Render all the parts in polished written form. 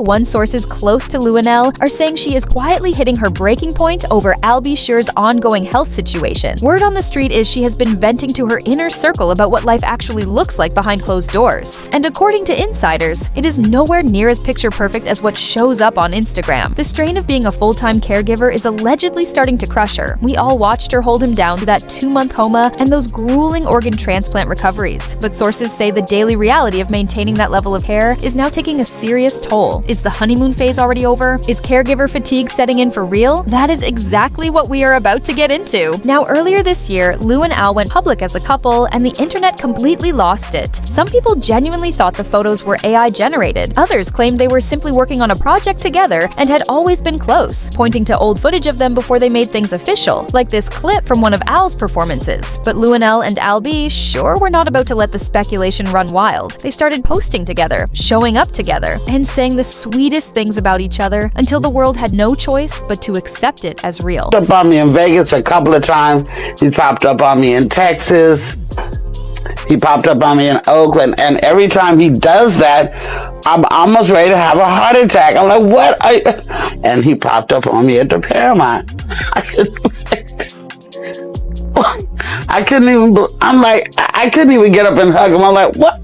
One sources close to Luenell are saying she is quietly hitting her breaking point over Al B ongoing health situation. Word on the street is she has been venting to her inner circle about what life actually looks like behind closed doors. And according to insiders, it is nowhere near as picture perfect as what shows up on Instagram. The strain of being a full-time caregiver is allegedly starting to crush her. We all watched her hold him down through that 2-month coma and those grueling organ transplant recoveries. But sources say the daily reality of maintaining that level of care is now taking a serious toll. Is the honeymoon phase already over? Is caregiver fatigue setting in for real? That is exactly what we are about to get into. Now, earlier this year, Lu and Al went public as a couple, and the internet completely lost it. Some people genuinely thought the photos were AI generated. Others claimed they were simply working on a project together and had always been close, pointing to old footage of them before they made things official, like this clip from one of Al's performances. But Luenell and Al B sure were not about to let the speculation run wild. They started posting together, showing up together, and saying the sweetest things about each other until the world had no choice but to accept it as real. Up on me in Vegas a couple of times. He popped up on me in Texas. He popped up on me in Oakland. And every time he does that, I'm almost ready to have a heart attack. I'm like, what? And he popped up on me at the Paramount. I couldn't even get up and hug him. I'm like, what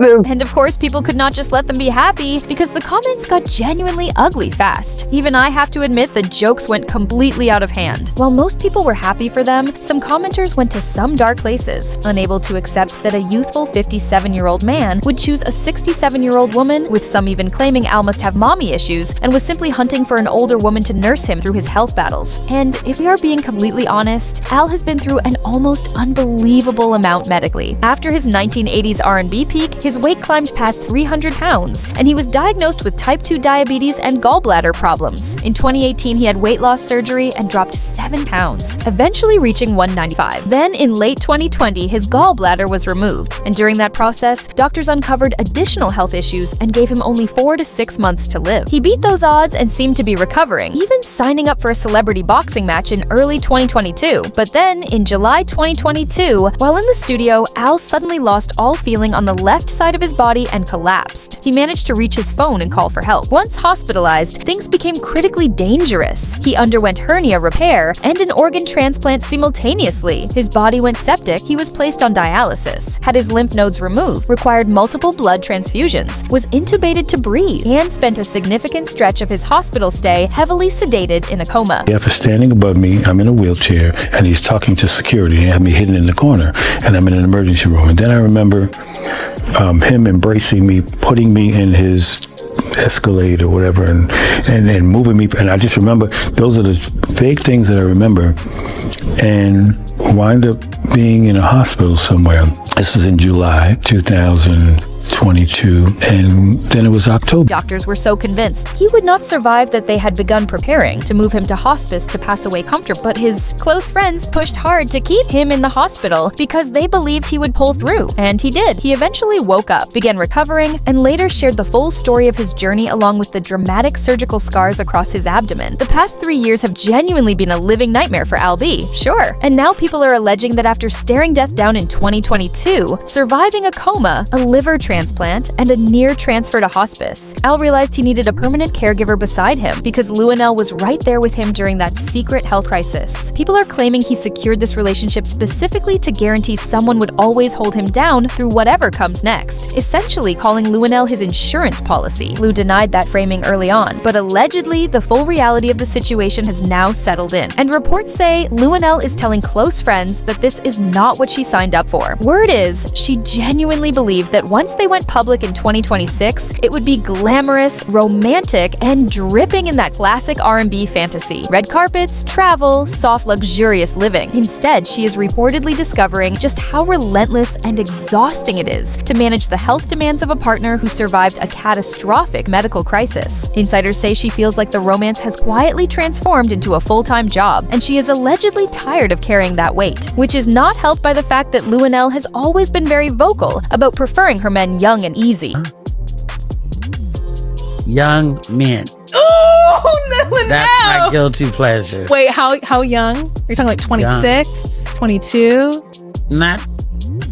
is? And of course, people could not just let them be happy because the comments got genuinely ugly fast. Even I have to admit the jokes went completely out of hand. While most people were happy for them, some commenters went to some dark places, unable to accept that a youthful 57-year-old man would choose a 67-year-old woman, with some even claiming Al must have mommy issues and was simply hunting for an older woman to nurse him through his health battles. And if we are being completely honest, Al has been through an almost unbelievable amount medically. After his 1980s R&B peak, his weight climbed past 300 pounds, and he was diagnosed with type 2 diabetes and gallbladder problems. In 2018, he had weight loss surgery and dropped 7 pounds, eventually reaching 195. Then, in late 2020, his gallbladder was removed, and during that process, doctors uncovered additional health issues and gave him only 4 to 6 months to live. He beat those odds and seemed to be recovering, even signing up for a celebrity boxing match in early 2022. But then, in July 2022, while in the studio, Al suddenly lost all feeling on the left side of his body and collapsed. He managed to reach his phone and call for help. Once hospitalized, things became critically dangerous. He underwent hernia repair and an organ transplant simultaneously. His body went septic, he was placed on dialysis, had his lymph nodes removed, required multiple blood transfusions, was intubated to breathe, and spent a significant stretch of his hospital stay heavily sedated in a coma. After standing above me, I'm in a wheelchair, and he's talking to security. He had me hidden in the corner, and I'm in an emergency room. And then I remember him embracing me, putting me in his Escalade or whatever, and moving me. And I just remember, those are the vague things that I remember, and wind up being in a hospital somewhere. This is in July 2022, and then it was October. Doctors were so convinced he would not survive that they had begun preparing to move him to hospice to pass away comfortably. But his close friends pushed hard to keep him in the hospital because they believed he would pull through, and he did. He eventually woke up, began recovering, and later shared the full story of his journey along with the dramatic surgical scars across his abdomen. The past 3 years have genuinely been a living nightmare for Al B, sure. And now people are alleging that after staring death down in 2022, surviving a coma, a liver transplant, and a near transfer to hospice, Al realized he needed a permanent caregiver beside him because Luenell was right there with him during that secret health crisis. People are claiming he secured this relationship specifically to guarantee someone would always hold him down through whatever comes next, essentially calling Luenell his insurance policy. Lu denied that framing early on, but allegedly the full reality of the situation has now settled in, and reports say Luenell is telling close friends that this is not what she signed up for. Word is, she genuinely believed that once they went public in 2026, it would be glamorous, romantic, and dripping in that classic R&B fantasy. Red carpets, travel, soft, luxurious living. Instead, she is reportedly discovering just how relentless and exhausting it is to manage the health demands of a partner who survived a catastrophic medical crisis. Insiders say she feels like the romance has quietly transformed into a full-time job, and she is allegedly tired of carrying that weight, which is not helped by the fact that Luenell has always been very vocal about preferring her men young and easy. Young men. Oh, no, That's my guilty pleasure. Wait, how young? Are you talking like 26, 22? Not,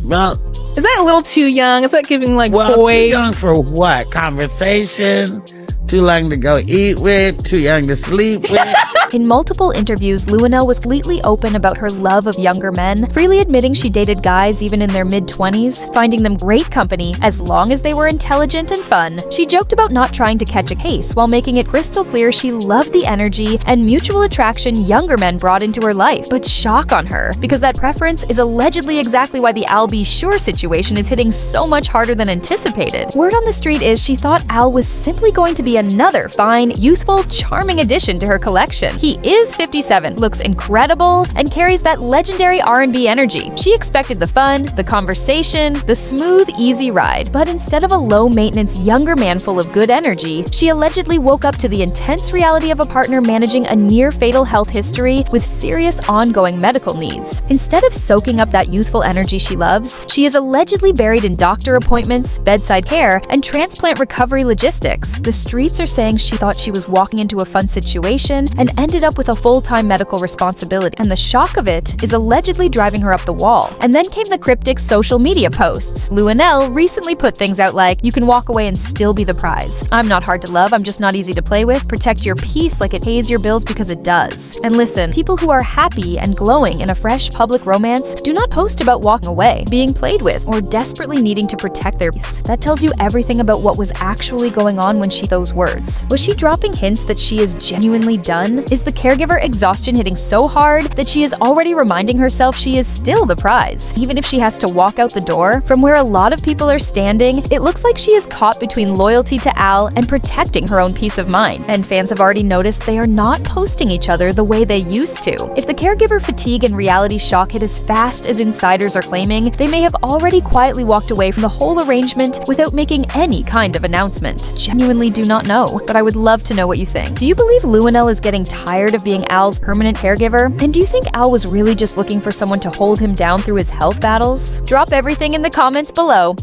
well, Is that a little too young? Is that giving like Well, boy? too young for what? Conversation? Too young to go eat with? Too young to sleep with? In multiple interviews, Luenell was completely open about her love of younger men, freely admitting she dated guys even in their mid-20s, finding them great company as long as they were intelligent and fun. She joked about not trying to catch a case while making it crystal clear she loved the energy and mutual attraction younger men brought into her life. But shock on her, because that preference is allegedly exactly why the Al B Sure situation is hitting so much harder than anticipated. Word on the street is she thought Al was simply going to be another fine, youthful, charming addition to her collection. He is 57, looks incredible, and carries that legendary R&B energy. She expected the fun, the conversation, the smooth, easy ride. But instead of a low-maintenance younger man full of good energy, she allegedly woke up to the intense reality of a partner managing a near-fatal health history with serious ongoing medical needs. Instead of soaking up that youthful energy she loves, she is allegedly buried in doctor appointments, bedside care, and transplant recovery logistics. The streets are saying she thought she was walking into a fun situation and ended up with a full-time medical responsibility, and the shock of it is allegedly driving her up the wall. And then came the Cryptic social media posts. Luenell recently put things out like, "You can walk away and still be the prize. I'm not hard to love, I'm just not easy to play with. Protect your peace like it pays your bills because it does." And listen, people who are happy and glowing in a fresh public romance do not post about walking away, being played with, or desperately needing to protect their peace. That tells you everything about what was actually going on when she those words. Was she dropping hints that she is genuinely done? Is the caregiver exhaustion hitting so hard that she is already reminding herself she is still the prize? Even if she has to walk out the door, from where a lot of people are standing, it looks like she is caught between loyalty to Al and protecting her own peace of mind. And fans have already noticed they are not posting each other the way they used to. If the caregiver fatigue and reality shock hit as fast as insiders are claiming, they may have already quietly walked away from the whole arrangement without making any kind of announcement. Genuinely do not know, but I would love to know what you think. Do you believe Luenell is getting tired of being Al's permanent caregiver? And do you think Al was really just looking for someone to hold him down through his health battles? Drop everything in the comments below.